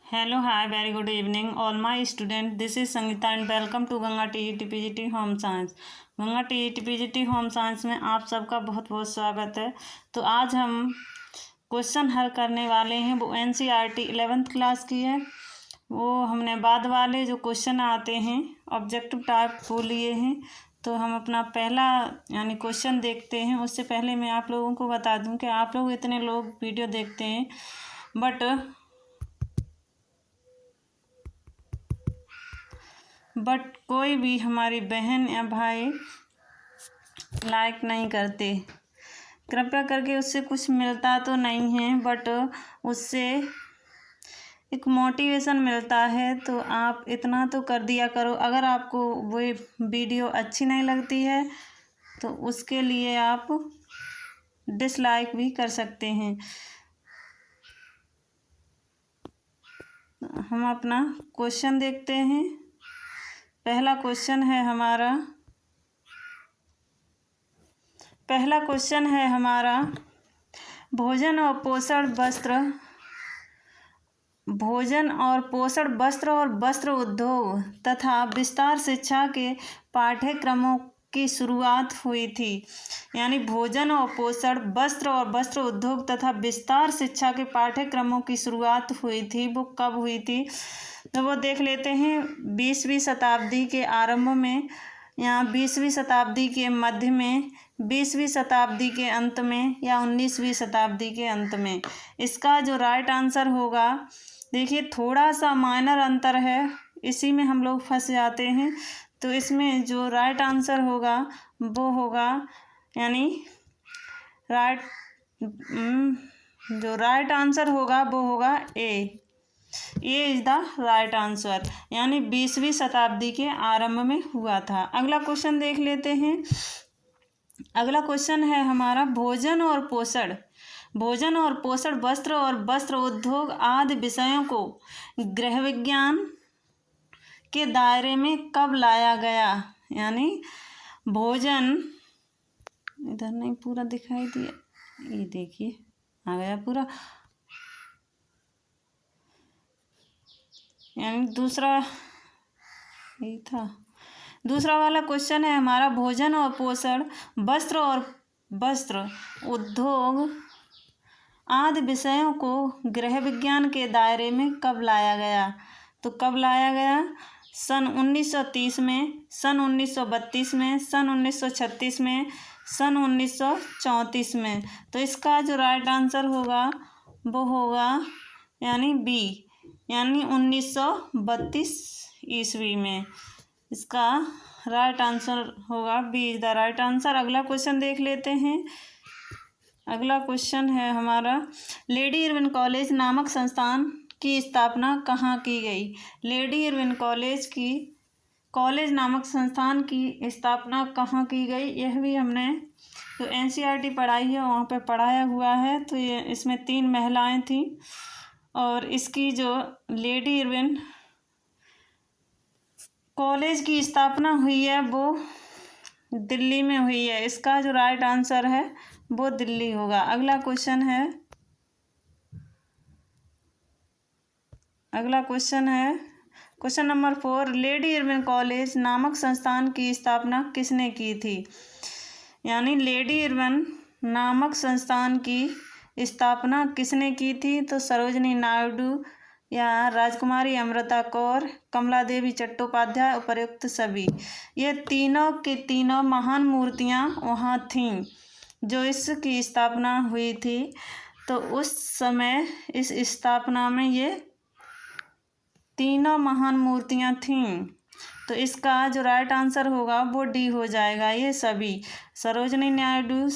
Hello, hi, very good evening, all my students. This is Sangeeta and welcome to Ganga TET PGT home science. Ganga TET PGT home science में आप सबका बहुत बहुत स्वागत है। तो आज हम क्वेश्चन हल करने वाले हैं, वो NCERT 11th क्लास की है। वो हमने बाद वाले जो क्वेश्चन आते हैं ऑब्जेक्टिव टाइप वो लिए हैं। तो हम अपना पहला यानी क्वेश्चन देखते हैं। उससे पहले मैं आप लोगों को बता दूं कि आप लोग इतने लोग वीडियो देखते हैं बट कोई भी हमारी बहन या भाई लाइक नहीं करते। कृपया करके उससे कुछ मिलता तो नहीं है, बट उससे एक मोटिवेशन मिलता है। तो आप इतना तो कर दिया करो। अगर आपको वो वीडियो अच्छी नहीं लगती है तो उसके लिए आप डिसलाइक भी कर सकते हैं। हम अपना क्वेश्चन देखते हैं। पहला क्वेश्चन है हमारा भोजन और पोषण वस्त्र और वस्त्र उद्योग तथा विस्तार शिक्षा के पाठ्यक्रमों की शुरुआत हुई थी। यानी भोजन और पोषण वस्त्र और वस्त्र उद्योग तथा विस्तार शिक्षा के पाठ्यक्रमों की शुरुआत हुई थी, वो कब हुई थी? तो वो देख लेते हैं। 20वीं शताब्दी के आरंभ में या 20वीं शताब्दी के मध्य में, 20वीं शताब्दी के अंत में या 19वीं शताब्दी के अंत में। इसका जो राइट आंसर होगा, देखिए थोड़ा सा माइनर अंतर है, इसी में हम लोग फंस जाते हैं। तो इसमें जो राइट आंसर होगा वो होगा यानी जो राइट आंसर होगा वो होगा ए इज द राइट आंसर। यानी 20वीं शताब्दी के आरंभ में हुआ था। अगला क्वेश्चन देख लेते हैं। अगला क्वेश्चन है हमारा भोजन और पोषण वस्त्र और वस्त्र उद्योग आदि विषयों को गृह विज्ञान के दायरे में कब लाया गया? यानी भोजन, इधर नहीं पूरा दिखाई दिया, ये देखिए आ गया पूरा। यानी दूसरा वाला क्वेश्चन है हमारा भोजन और पोषण वस्त्र उद्योग आदि विषयों को गृह विज्ञान के दायरे में कब लाया गया? तो कब लाया गया? सन 1930 में, सन 1932 में, सन 1936 में, सन 1934 में। तो इसका जो राइट आंसर होगा वो होगा यानी बी, यानी 1932 ईस्वी में। इसका राइट आंसर होगा B is the right answer. अगला क्वेश्चन देख लेते हैं। अगला क्वेश्चन है हमारा लेडी इरविन कॉलेज नामक संस्थान की स्थापना कहाँ की गई? लेडी इरविन कॉलेज नामक संस्थान की स्थापना कहाँ की गई? यह भी हमने तो NCERT पढ़ाई है, वहाँ पे पढ़ाया हुआ है। तो ये इसमें 3 महिलाएं थीं और इसकी जो लेडी इरविन कॉलेज की स्थापना हुई है वो दिल्ली में हुई है। इसका जो राइट आंसर है वो दिल्ली होगा। अगला क्वेश्चन है question number 4। Lady Irwin college नामक संस्थान की स्थापना किसने की थी? यानी लेडी इरविन नामक संस्थान की स्थापना किसने की थी? तो सरोजनी नायडू या राजकुमारी अमृता कौर, कमला देवी चट्टोपाध्याय, उपर्युक्त सभी। ये तीनों की तीनों महान मूर्तियाँ वहाँ थीं जो इसकी स्थापना हुई थी। तो उस समय इस स्थापना में ये तीनों महान मूर्तियाँ थीं। तो इसका जो राइट आंसर होगा वो डी हो जाएगा। ये सभी सरोजनी नायडू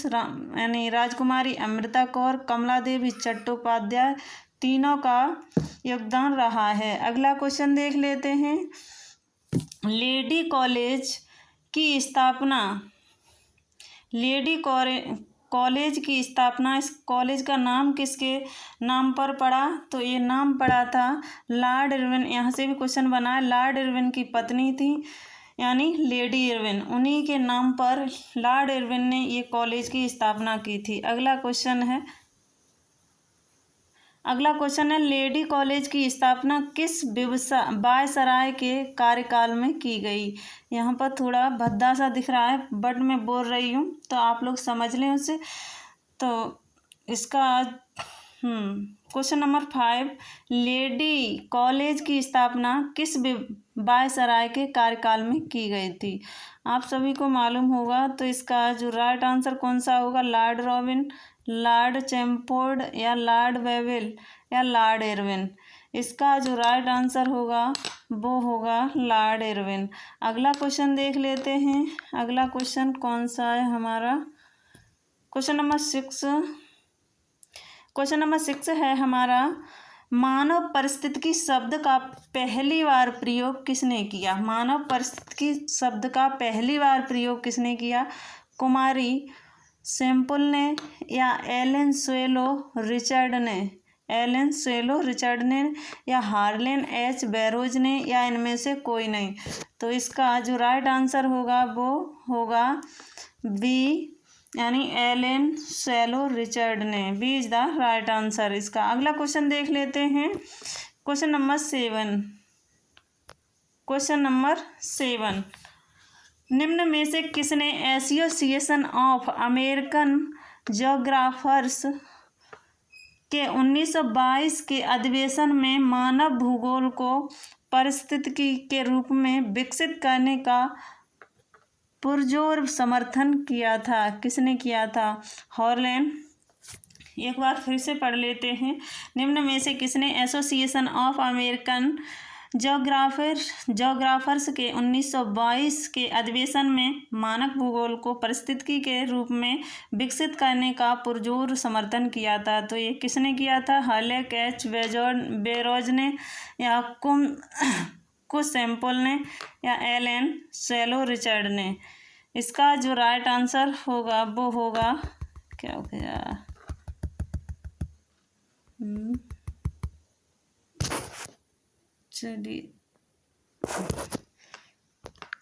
यानी राजकुमारी अमृता कौर, कमला देवी चट्टोपाध्याय, तीनों का योगदान रहा है। अगला क्वेश्चन देख लेते हैं। लेडी कॉलेज की स्थापना इस कॉलेज का नाम किसके नाम पर पड़ा? तो ये नाम पड़ा था लॉर्ड इरविन। यहाँ से भी क्वेश्चन बना है। लॉर्ड इरविन की पत्नी थी यानी लेडी इरविन, उन्हीं के नाम पर लॉर्ड इरविन ने ये कॉलेज की स्थापना की थी। अगला क्वेश्चन है अगला क्वेश्चन है, लेडी कॉलेज की स्थापना किस वायसराय के कार्यकाल में की गई। यहाँ पर थोड़ा भद्दा सा दिख रहा है बट मैं बोल रही हूँ तो आप लोग समझ लें उसे। तो इसका क्वेश्चन नंबर 5, लेडी कॉलेज की स्थापना किस वायसराय के कार्यकाल में की गई थी। आप सभी को मालूम होगा तो इसका जो राइट आंसर कौन सा होगा, लॉर्ड रॉबिन, लॉर्ड चैमफोर्ड या लॉर्ड वेवेल या लॉर्ड इरविन। इसका जो राइट आंसर होगा वो होगा लॉर्ड इरविन। अगला क्वेश्चन देख लेते हैं। अगला क्वेश्चन कौन सा है हमारा, क्वेश्चन नंबर 6। क्वेश्चन नंबर 6 है हमारा, मानव पारिस्थितिकी शब्द का पहली बार प्रयोग किसने किया। मानव पारिस्थितिकी शब्द का पहली बार प्रयोग किसने किया, कुमारी सैम्पल ने या एलन स्वेलो रिचर्ड ने, एलन स्वेलो रिचर्ड ने या हार्लेन एच बैरोज ने या इनमें से कोई नहीं। तो इसका जो राइट आंसर होगा वो होगा बी, यानी एलन स्वेलो रिचर्ड ने। B is the right answer इसका। अगला क्वेश्चन देख लेते हैं, क्वेश्चन नंबर 7। क्वेश्चन नंबर 7, निम्न में से किसने एसोसिएशन ऑफ अमेरिकन ज्योग्राफर्स के 1922 के अधिवेशन में मानव भूगोल को पारिस्थितिकी के रूप में विकसित करने का पुरजोर समर्थन किया था। किसने किया था, हॉर्लेन। एक बार फिर से पढ़ लेते हैं, निम्न में से किसने एसोसिएशन ऑफ अमेरिकन ज्योग्राफर्स के 1922 के अधिवेशन में मानक भूगोल को पारिस्थितिकी के रूप में विकसित करने का पुरजोर समर्थन किया था। तो ये किसने किया था, हार्लेन एच बैरोज ने या कुछ सैम्पल ने या एलन स्वेलो रिचर्ड ने। इसका जो राइट आंसर होगा वो होगा, क्या हो गया, चलिए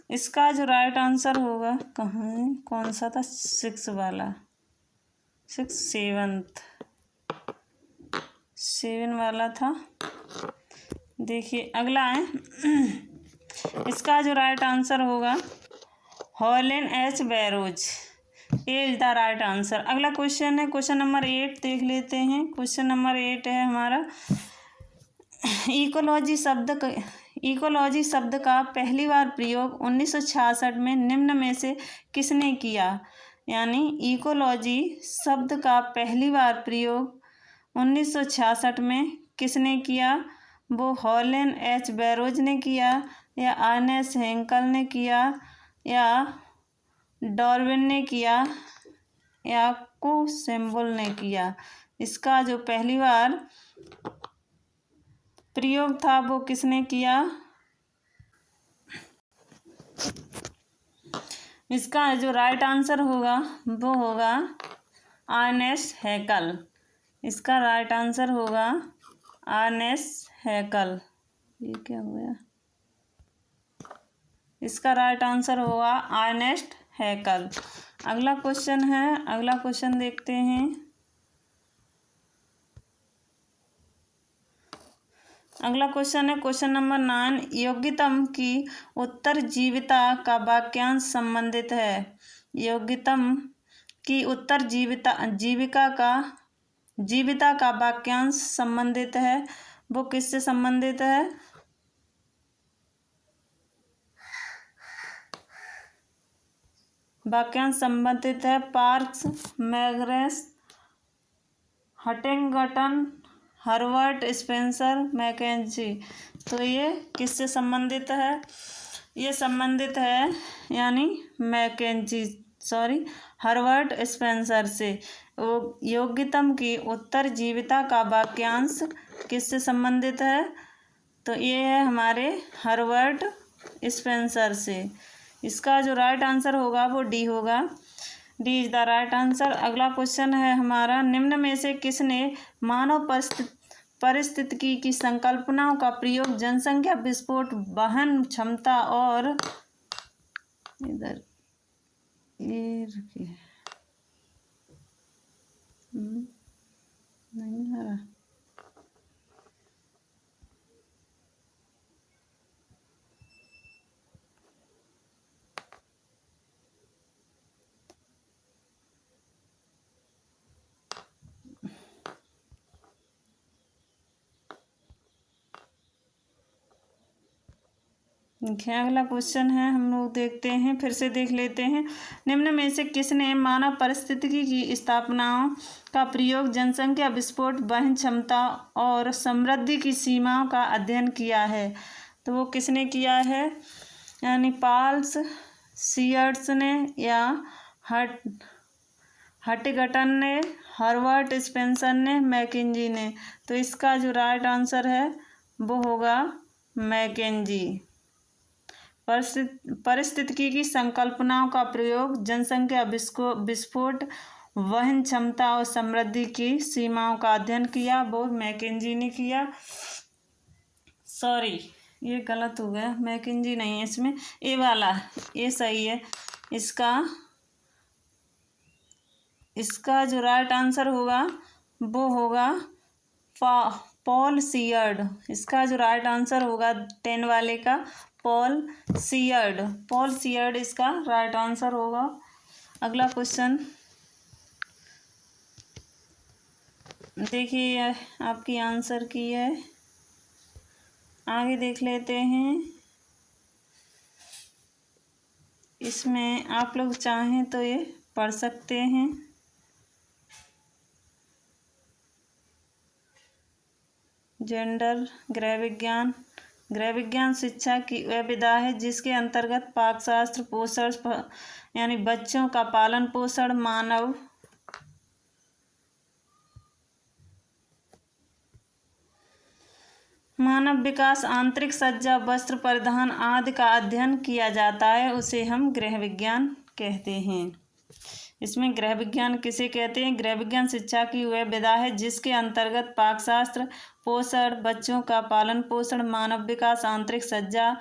इसका जो राइट आंसर होगा, कहाँ है, कौन सा था, 6 वाला, 7 वाला था। देखिए अगला है, इसका जो राइट आंसर होगा Harlan H Barrows, A is the right answer. अगला क्वेश्चन है क्वेश्चन नंबर 8 देख लेते हैं। क्वेश्चन नंबर 8 है हमारा, इकोलॉजी शब्द का पहली बार प्रयोग 1966 में निम्न में से किसने किया। यानी इकोलॉजी शब्द का पहली बार प्रयोग 1966 में किसने किया, वो हॉर्लेन एच बैरोज ने किया या अर्नेस्ट हेंकल ने किया या डार्विन ने किया या को सैम्पल ने किया। इसका जो पहली बार प्रयोग था वो किसने किया, इसका जो राइट आंसर होगा वो होगा अर्नेस्ट हैकल। इसका राइट आंसर होगा अर्नेस्ट हैकल। ये क्या हो गया, इसका राइट आंसर होगा अर्नेस्ट हैकल। अगला क्वेश्चन है, अगला क्वेश्चन देखते हैं। अगला क्वेश्चन है क्वेश्चन नंबर 9, योग्यतम की उत्तरजीविता का वाक्यांश संबंधित है। योग्यतम की जीविता का वाक्यांश संबंधित है, वो किससे संबंधित है, वाक्यांश संबंधित है पार्क्स, मैग्रेस, हटिंगटन, हर्बर्ट स्पेंसर, मैकेंजी। तो ये किससे संबंधित है, ये संबंधित है यानी हर्बर्ट स्पेंसर से। योग्यतम की उत्तरजीविता का वाक्यांश किससे संबंधित है, तो ये है हमारे हर्बर्ट स्पेंसर से। इसका जो राइट आंसर होगा वो डी होगा, D is the right answer. अगला क्वेश्चन है हमारा, निम्न में से किसने मानव पारिस्थितिकी की संकल्पनाओं का प्रयोग जनसंख्या विस्फोट, वहन क्षमता और इधर ये नहीं आ रहा, देखिए अगला क्वेश्चन है, हम लोग देखते हैं, फिर से देख लेते हैं। निम्न में से किसने मानव पारिस्थितिकी की स्थापनाओं का प्रयोग जनसंख्या विस्फोट, वहन क्षमता और समृद्धि की सीमाओं का अध्ययन किया है? तो वो किसने किया है? यानी पाल्स, सीयर्स ने, या हटिगटन ने, हर्बर्ट स्पेंसर ने, मैकेंजी ने? तो इसका जो राइट आंसर है वो होगा मैकेंजी। पारिस्थितिकी की संकल्पनाओं का प्रयोग जनसंख्या विस्फोट, वहन क्षमता और समृद्धि की सीमाओं का अध्ययन किया, वो मैकेंजी ने किया। सॉरी, ये गलत हो गया, मैकेंजी नहीं है इसमें, ए वाला ये सही है। इसका जो राइट आंसर होगा वो होगा पॉल सीयर्ड। इसका जो राइट आंसर होगा 10 वाले का पॉल सीयर्ड इसका राइट आंसर होगा। अगला क्वेश्चन देखिए, आपकी आंसर की है, आगे देख लेते हैं। इसमें आप लोग चाहें तो ये पढ़ सकते हैं। जेंडर, गृह विज्ञान शिक्षा की वह विधा है जिसके अंतर्गत पाकशास्त्र, पोषण यानी बच्चों का पालन पोषण, मानव विकास, आंतरिक सज्जा, वस्त्र परिधान आदि का अध्ययन किया जाता है, उसे हम गृह विज्ञान कहते हैं। इसमें गृह विज्ञान किसे कहते हैं? गृह विज्ञान शिक्षा की वह विधा है जिसके अंतर्गत पाकशास्त्र, पोषण, बच्चों का पालन पोषण, मानव विकास, आंतरिक सज्जा,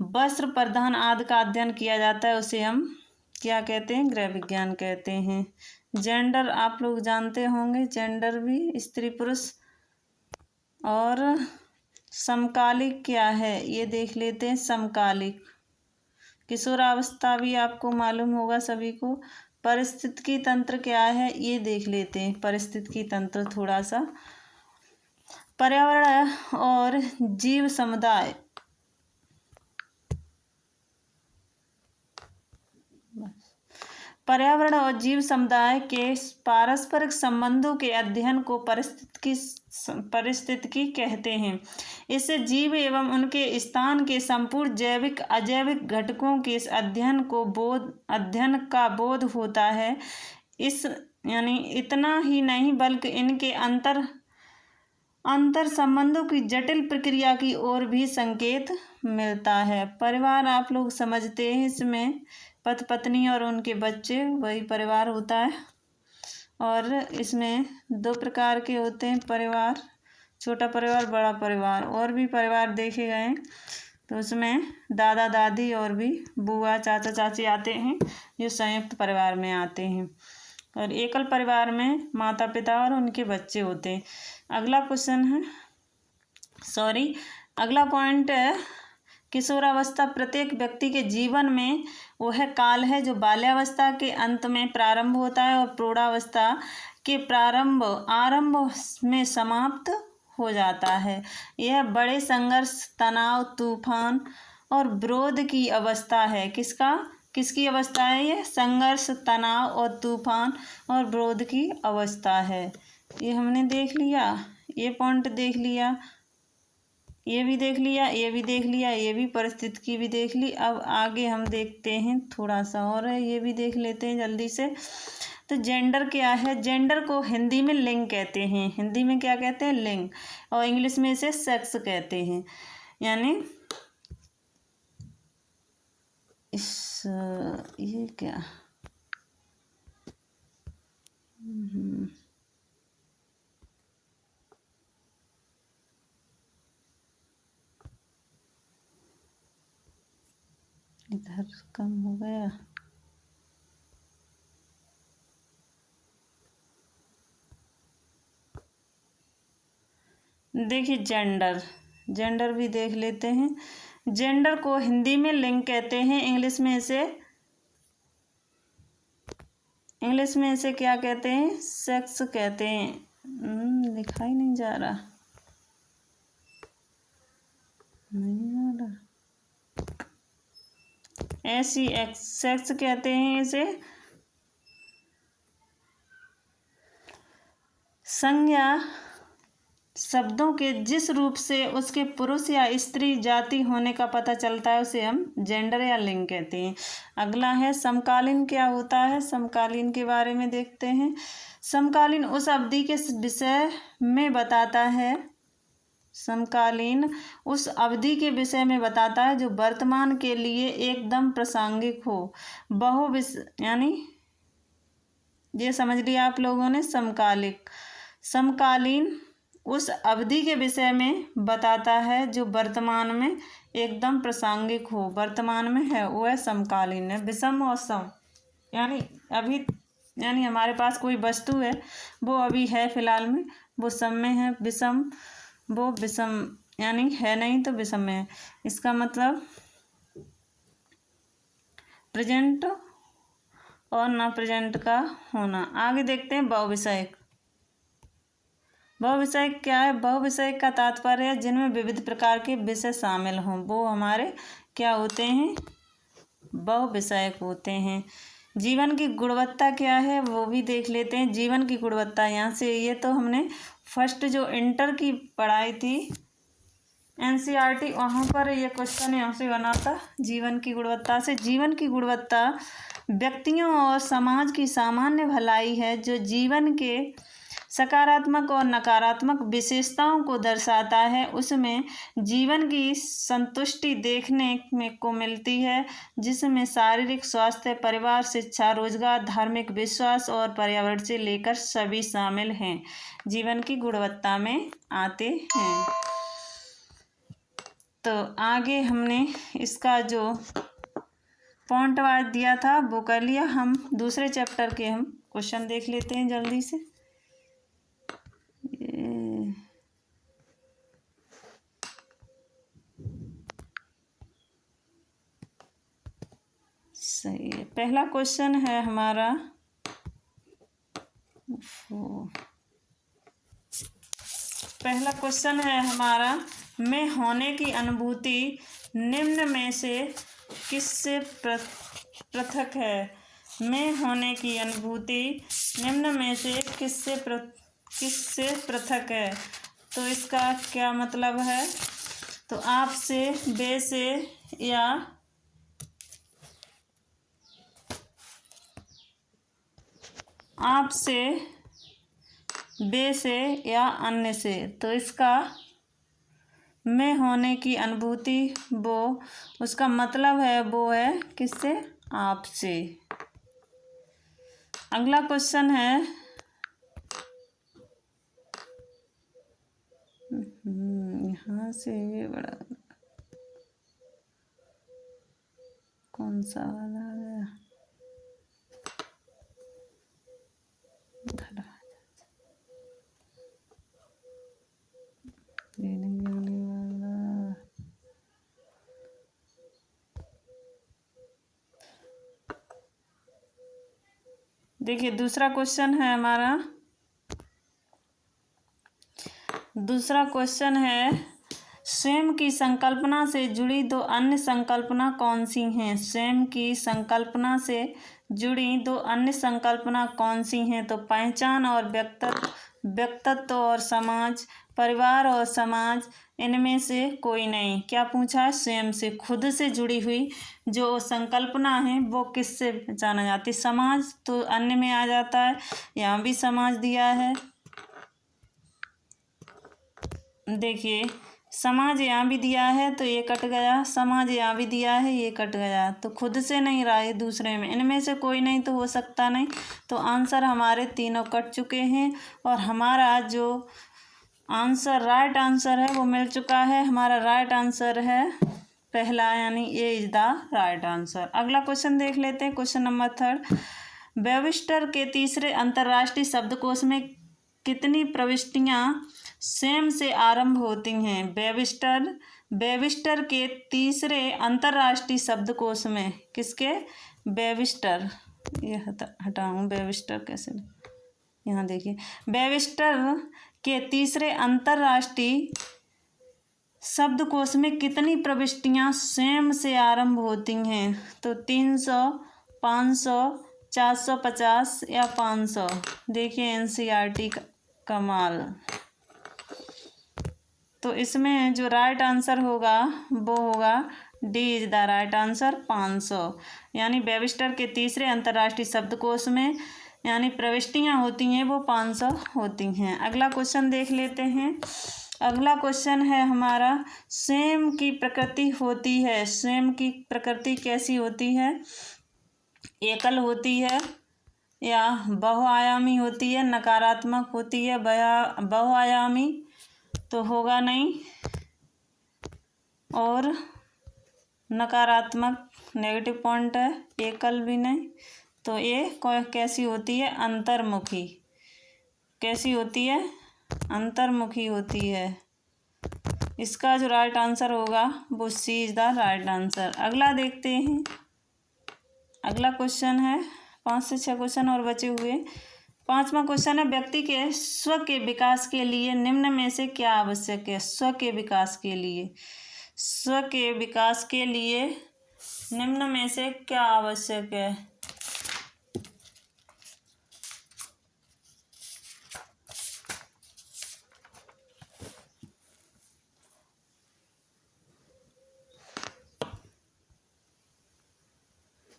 वस्त्र परिधान आदि का अध्ययन किया जाता है, उसे हम क्या कहते हैं? गृह विज्ञान कहते हैं। जेंडर आप लोग जानते होंगे, जेंडर भी स्त्री पुरुष। और समकालिक क्या है ये देख लेते हैं। समकालिक किशोरावस्था भी आपको मालूम होगा सभी को। पारिस्थितिकी तंत्र क्या है ये देख लेते हैं। पारिस्थितिकी तंत्र थोड़ा सा, पर्यावरण और जीव समुदाय, पर्यावरण और जीव समुदाय के पारस्परिक संबंधों के अध्ययन को पारिस्थितिकी कहते हैं। इससे जीव एवं उनके स्थान के संपूर्ण जैविक अजैविक घटकों के अध्ययन का बोध होता है। इस यानी इतना ही नहीं बल्कि इनके अंतर संबंधों की जटिल प्रक्रिया की ओर भी संकेत मिलता है। परिवार आप लोग समझते हैं, इसमें पति पत्नी और उनके बच्चे, वही परिवार होता है। और इसमें 2 प्रकार के होते हैं परिवार, छोटा परिवार, बड़ा परिवार। और भी परिवार देखे गए तो उसमें दादा दादी और भी बुआ चाचा चाची आते हैं, जो संयुक्त परिवार में आते हैं। और एकल परिवार में माता पिता और उनके बच्चे होते हैं। अगला क्वेश्चन है, अगला पॉइंट है, किशोरावस्था प्रत्येक व्यक्ति के जीवन में वह काल है जो बाल्यावस्था के अंत में प्रारंभ होता है और प्रौढ़ावस्था के आरंभ में समाप्त हो जाता है। यह बड़े संघर्ष, तनाव, तूफान और विरोध की अवस्था है। किसकी अवस्था है ये? संघर्ष, तनाव और तूफान और विरोध की अवस्था है। ये हमने देख लिया, ये पॉइंट देख लिया, ये भी देख लिया, ये भी देख लिया, ये भी परिस्थिति भी देख ली। अब आगे हम देखते हैं, थोड़ा सा और है, ये भी देख लेते हैं जल्दी से। तो जेंडर क्या है? जेंडर को हिंदी में लिंग कहते हैं। हिंदी में क्या कहते हैं? लिंग। और इंग्लिश में इसे सेक्स कहते हैं। यानी ये क्या इधर कम हो गया। देखिए जेंडर भी देख लेते हैं। जेंडर को हिंदी में लिंग कहते हैं, इंग्लिश में इसे क्या कहते हैं? सेक्स कहते हैं। लिखा ही नहीं जा रहा, नहीं आ रहा। सेक्स कहते हैं इसे। संज्ञा शब्दों के जिस रूप से उसके पुरुष या स्त्री जाति होने का पता चलता है उसे हम जेंडर या लिंग कहते हैं। अगला है समकालीन। क्या होता है? समकालीन के बारे में देखते हैं। समकालीन उस अवधि के विषय में बताता है। समकालीन उस अवधि के विषय में बताता है जो वर्तमान के लिए एकदम प्रासंगिक हो। यानी ये समझ लिया आप लोगों ने। समकालीन उस अवधि के विषय में बताता है जो वर्तमान में एकदम प्रासंगिक हो, वर्तमान में है, वो है समकालीन है। विषम और सम यानी हमारे पास कोई वस्तु है वो अभी है फिलहाल में, वो सम में है। विषम वो विषम यानी है नहीं तो विषम में है। इसका मतलब प्रेजेंट और ना प्रेजेंट का होना। आगे देखते हैं बहुविषयक। बहुविषयक क्या है? बहुविषयक का तात्पर्य है जिनमें विविध प्रकार के विषय शामिल हों, वो हमारे क्या होते हैं? बहुविषयक होते हैं। जीवन की गुणवत्ता क्या है वो भी देख लेते हैं। जीवन की गुणवत्ता यहाँ से, ये तो हमने फर्स्ट जो इंटर की पढ़ाई थी NCERT, वहाँ पर ये क्वेश्चन यहाँ से बना था। जीवन की गुणवत्ता से, जीवन की गुणवत्ता व्यक्तियों और समाज की सामान्य भलाई है जो जीवन के सकारात्मक और नकारात्मक विशेषताओं को दर्शाता है। उसमें जीवन की संतुष्टि देखने में को मिलती है जिसमें शारीरिक स्वास्थ्य, परिवार, शिक्षा, रोजगार, धार्मिक विश्वास और पर्यावरण से लेकर सभी शामिल हैं, जीवन की गुणवत्ता में आते हैं। तो आगे हमने इसका जो पॉइंट वाइज दिया था वो कर लिया। हम दूसरे चैप्टर के हम क्वेश्चन देख लेते हैं जल्दी से। सही है। पहला क्वेश्चन है हमारा, मैं होने की अनुभूति निम्न में से किससे पृथक है? मैं होने की अनुभूति निम्न में से किससे पृथक है? तो इसका क्या मतलब है? तो आप से, बे से, या आप से, बे से, या अन्य से। तो इसका मैं होने की अनुभूति वो उसका मतलब है वो है किससे? आपसे। अगला क्वेश्चन है, यहाँ से ये बड़ा कौन सा वाला है? देखिए दूसरा क्वेश्चन है हमारा। दूसरा क्वेश्चन है, स्वयं की संकल्पना से जुड़ी दो अन्य संकल्पना कौन सी हैं? स्वयं की संकल्पना से जुड़ी दो अन्य संकल्पना कौन सी हैं? तो पहचान और व्यक्तित्व और समाज, परिवार और समाज, इनमें से कोई नहीं। क्या पूछा है? स्वयं से, खुद से जुड़ी हुई जो संकल्पना है वो किससे पहचाना जाती है? समाज तो अन्य में आ जाता है, यहाँ भी समाज दिया है। देखिए समाज यहाँ भी दिया है तो ये कट गया, समाज यहाँ भी दिया है ये कट गया, तो खुद से नहीं रहा है दूसरे में, इनमें से कोई नहीं तो हो सकता नहीं। तो आंसर हमारे तीनों कट चुके हैं और हमारा जो आंसर राइट आंसर है वो मिल चुका है। हमारा राइट आंसर है पहला, यानी ए इज द राइट आंसर। अगला क्वेश्चन देख लेते हैं, क्वेश्चन नंबर 3। वेबस्टर के तीसरे अंतर्राष्ट्रीय शब्दकोश में कितनी प्रविष्टियाँ स्वयं से आरंभ होती हैं? वेबस्टर के तीसरे अंतर्राष्ट्रीय शब्दकोश में, किसके? वेबस्टर, ये हटाऊँ, वेबस्टर कैसे, यहाँ देखिए, वेबस्टर के तीसरे अंतर्राष्ट्रीय शब्दकोश में कितनी प्रविष्टियां स्वयं से आरंभ होती हैं? तो 300, 500, 450 या 500। देखिए एनसीईआरटी का कमाल। तो इसमें जो राइट आंसर होगा वो होगा D is the right answer, 500। यानी वेबस्टर के तीसरे अंतर्राष्ट्रीय शब्दकोश में यानी प्रविष्टियां होती हैं वो 500 होती हैं। अगला क्वेश्चन देख लेते हैं। अगला क्वेश्चन है हमारा, स्वयं की प्रकृति होती है, स्वयं की प्रकृति कैसी होती है? एकल होती है या बहुआयामी होती है, नकारात्मक होती है, बहुआयामी तो होगा नहीं, और नकारात्मक नेगेटिव पॉइंट है, एकल भी नहीं। तो ये कैसी होती है? अंतर्मुखी। कैसी होती है? अंतर्मुखी होती है। इसका जो राइट आंसर होगा वो सी इज द राइट आंसर। अगला देखते हैं। अगला क्वेश्चन है, 5 से 6 क्वेश्चन और बचे हुए। 5वां क्वेश्चन है, व्यक्ति के स्व के विकास के लिए निम्न में से क्या आवश्यक है? स्व के विकास के लिए, स्व के विकास के लिए निम्न में से क्या आवश्यक है?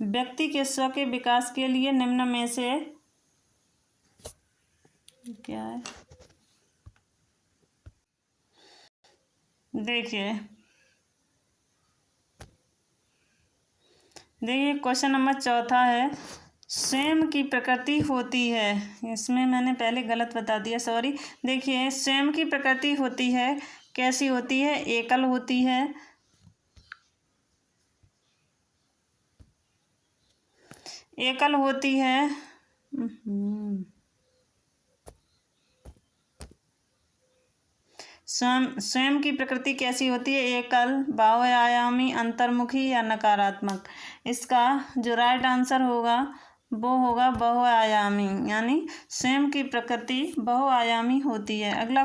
व्यक्ति के स्व के विकास के लिए निम्न में से क्या है? देखिए क्वेश्चन नंबर 4 है, स्वयं की प्रकृति होती है। इसमें मैंने पहले गलत बता दिया, सॉरी। देखिए स्वयं की प्रकृति होती है, कैसी होती है? एकल होती है, एकल होती है। स्वयं की प्रकृति कैसी होती है? एकल, बहुआयामी, अंतर्मुखी या नकारात्मक। इसका जो राइट आंसर होगा वो होगा बहुआयामी, यानी स्वयं की प्रकृति बहुआयामी होती है। अगला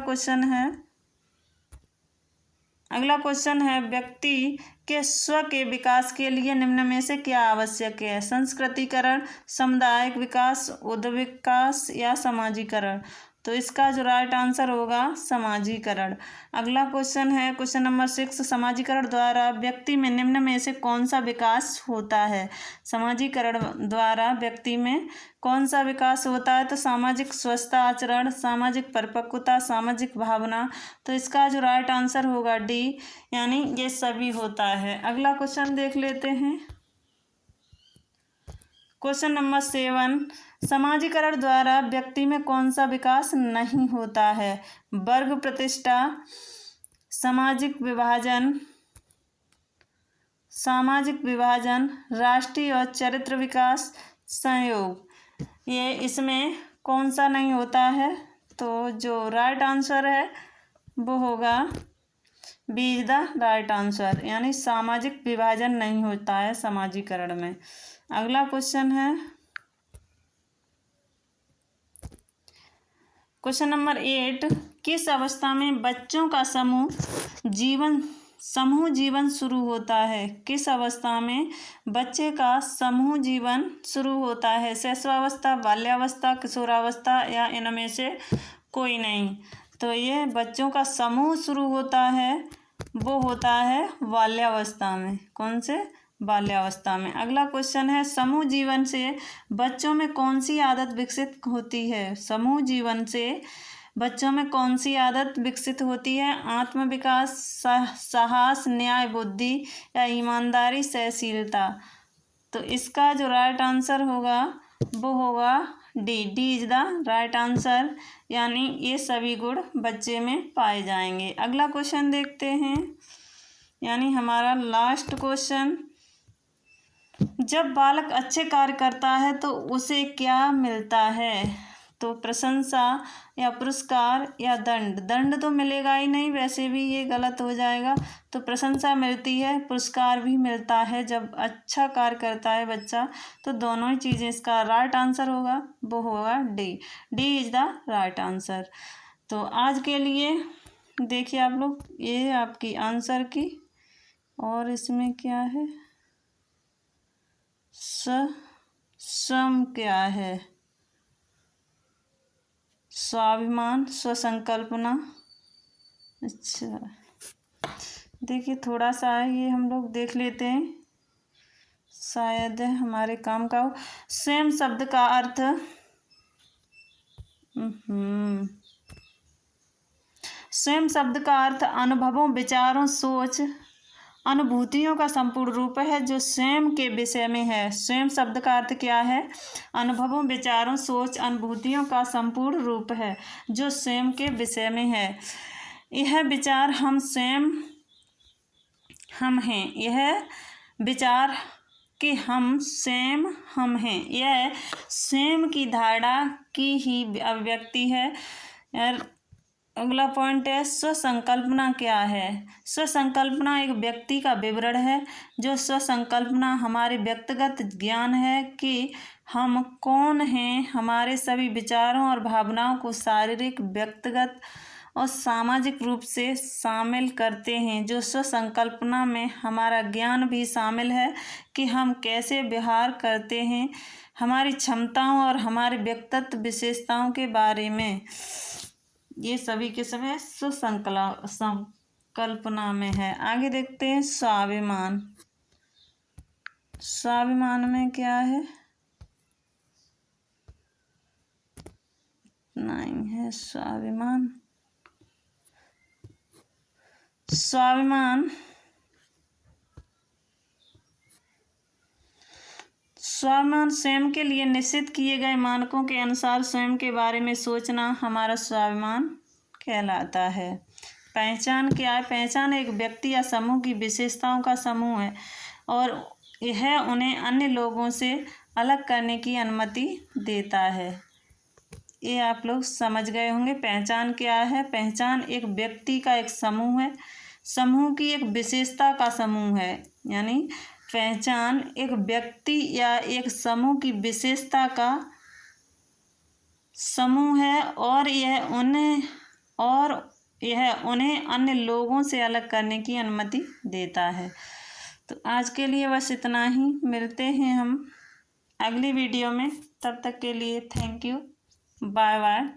क्वेश्चन है, व्यक्ति के स्व के विकास के लिए निम्न में से क्या आवश्यक है? संस्कृतिकरण, सामुदायिक विकास, उद्योग विकास या समाजीकरण। तो इसका जो राइट आंसर होगा समाजीकरण। अगला क्वेश्चन है, क्वेश्चन नंबर 6, समाजीकरण द्वारा व्यक्ति में निम्न में से कौन सा विकास होता है? समाजीकरण द्वारा व्यक्ति में कौन सा विकास होता है? तो सामाजिक स्वस्थ आचरण, सामाजिक परिपक्वता, सामाजिक भावना। तो इसका जो राइट आंसर होगा डी, यानी ये सभी होता है। अगला क्वेश्चन देख लेते हैं। क्वेश्चन नंबर 7, समाजीकरण द्वारा व्यक्ति में कौन सा विकास नहीं होता है? वर्ग प्रतिष्ठा, सामाजिक विभाजन, राष्ट्रीय और चरित्र विकास, संयोग। ये इसमें कौन सा नहीं होता है? तो जो राइट आंसर है वो होगा B is the right answer, यानी सामाजिक विभाजन नहीं होता है समाजीकरण में। अगला क्वेश्चन है, क्वेश्चन नंबर 8, किस अवस्था में बच्चों का समूह जीवन शुरू होता है? किस अवस्था में बच्चे का समूह जीवन शुरू होता है? शैशवावस्था, बाल्यावस्था, किशोरावस्था या इनमें से कोई नहीं। तो ये बच्चों का समूह शुरू होता है वो होता है बाल्यावस्था में। कौन से? बाल्यावस्था में। अगला क्वेश्चन है, समूह जीवन से बच्चों में कौन सी आदत विकसित होती है? समूह जीवन से बच्चों में कौन सी आदत विकसित होती है? आत्मविकास, साहस, न्याय बुद्धि या ईमानदारी, सहनशीलता। तो इसका जो राइट आंसर होगा वो होगा D is the right answer, यानी ये सभी गुण बच्चे में पाए जाएंगे। अगला क्वेश्चन देखते हैं, यानी हमारा लास्ट क्वेश्चन, जब बालक अच्छे कार्य करता है तो उसे क्या मिलता है? तो प्रशंसा या पुरस्कार या दंड। दंड तो मिलेगा ही नहीं, वैसे भी ये गलत हो जाएगा। तो प्रशंसा मिलती है, पुरस्कार भी मिलता है जब अच्छा कार्य करता है बच्चा। तो दोनों ही चीज़ें, इसका राइट आंसर होगा वो होगा D is the right answer. तो आज के लिए देखिए आप लोग, ये आपकी आंसर की, और इसमें क्या है, सम क्या है, स्वाभिमान, स्वसंकल्पना। अच्छा, देखिए थोड़ा सा ये हम लोग देख लेते हैं, शायद हमारे काम का हो। स्वयं शब्द का अर्थ, स्वयं शब्द का अर्थ अनुभवों, विचारों, सोच, अनुभूतियों का संपूर्ण रूप है जो स्वयं के विषय में है। स्वयं शब्द का अर्थ क्या है, अनुभवों, विचारों, सोच, अनुभूतियों का संपूर्ण रूप है जो स्वयं के विषय में है। यह विचार हम स्वयं हम हैं, यह विचार कि हम स्वयं हम हैं, यह स्वयं की धारणा की ही अभिव्यक्ति है। यार अगला पॉइंट है, स्वसंकल्पना क्या है। स्वसंकल्पना एक व्यक्ति का विवरण है। जो स्वसंकल्पना हमारे व्यक्तिगत ज्ञान है कि हम कौन हैं, हमारे सभी विचारों और भावनाओं को शारीरिक, व्यक्तिगत और सामाजिक रूप से शामिल करते हैं। जो स्वसंकल्पना में हमारा ज्ञान भी शामिल है कि हम कैसे व्यवहार करते हैं, हमारी क्षमताओं और हमारे व्यक्तित्व विशेषताओं के बारे में, ये सभी के समय संकल्पना में है। आगे देखते हैं स्वाभिमान। स्वाभिमान में क्या है, नहीं है स्वाभिमान। स्वाभिमान स्वयं के लिए निश्चित किए गए मानकों के अनुसार स्वयं के बारे में सोचना हमारा स्वाभिमान कहलाता है। पहचान क्या है, पहचान एक व्यक्ति या समूह की विशेषताओं का समूह है और यह उन्हें अन्य लोगों से अलग करने की अनुमति देता है। ये आप लोग समझ गए होंगे। पहचान क्या है, पहचान एक व्यक्ति का एक समूह है, समूह की एक विशेषता का समूह है। यानी पहचान एक व्यक्ति या एक समूह की विशेषता का समूह है और यह उन्हें अन्य लोगों से अलग करने की अनुमति देता है। तो आज के लिए बस इतना ही, मिलते हैं हम अगली वीडियो में। तब तक के लिए थैंक यू, बाय बाय।